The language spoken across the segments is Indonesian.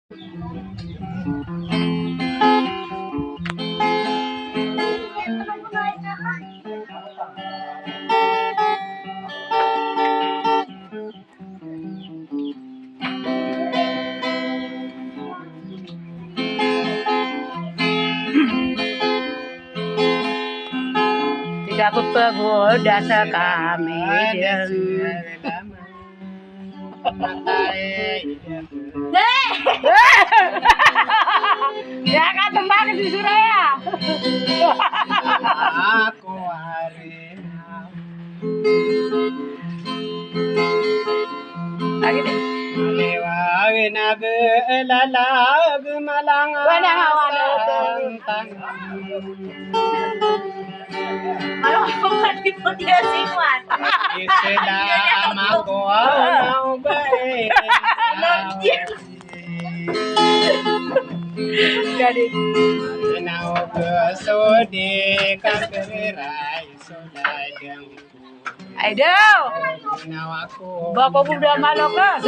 Tidak aku pegoda sekami ya kan tembak di Suraya. Aku hari lagi deh. Lewangi naga lalag malang santang. Halo, mati po dia siwan. Isela amago mau bae. Jadi Nau kesode kakerai sodadang. ayo. Nau aku Bapak muda malu ka.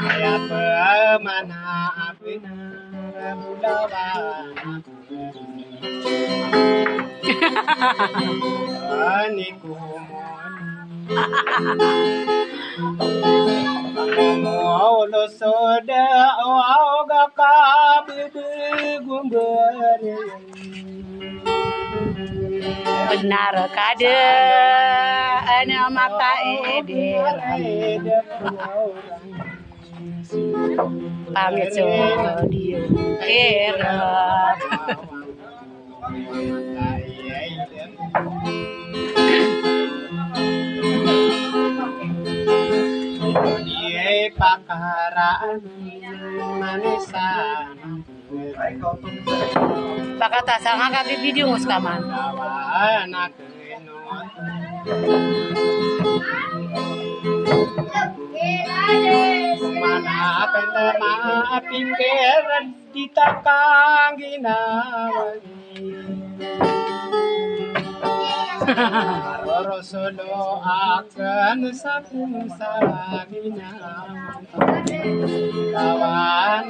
kaya pemana apina bulawan. Ani kumon mau lo soda au ga ka gumbere Benar kade ana maka eder pamit so dio kera. Dia pakaraan manisan Pakata sanga ka video ngos kaman. anak mana penema pikir ditakang ginawani Rosolo akan satu sabina kawan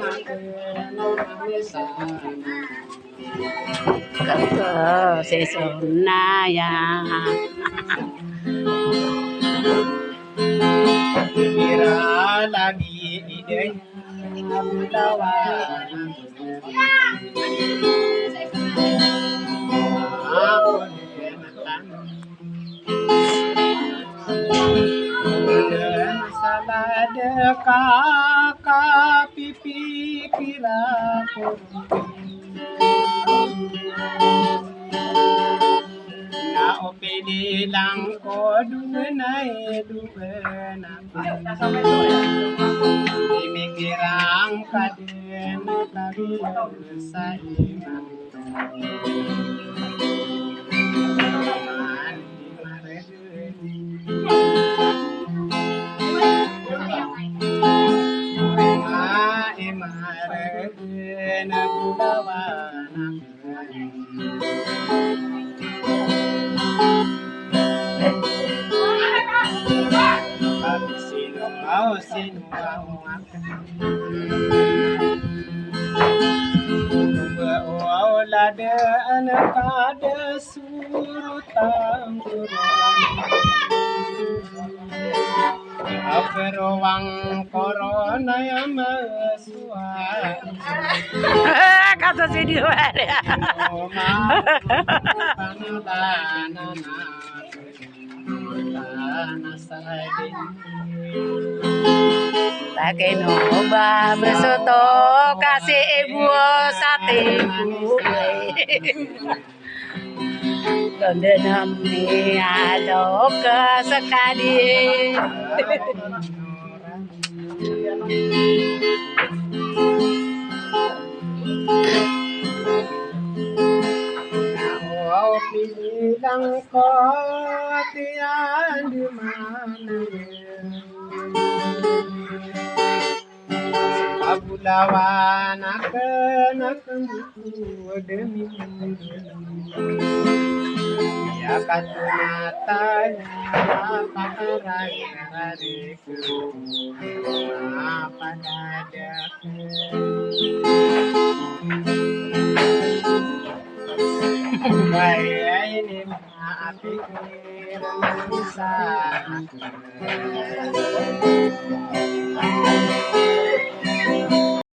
Kato sesona ya. kira lagi ide lawan aku masalah dekak pipi piraku na opedi lang ko dunay duwena imigirang kaden kabiyo sa imang Lada anak ada surutang Aperowang corona yang mesuai Kata si dia. Pakai noba bersoto kasih ibu sate Kondenam ni ada kesekali. Bilang kau tiada di mana Abu lawan akan demi Ya katunatan pakarai hariku apa dadaku Gaya ini maafin bisa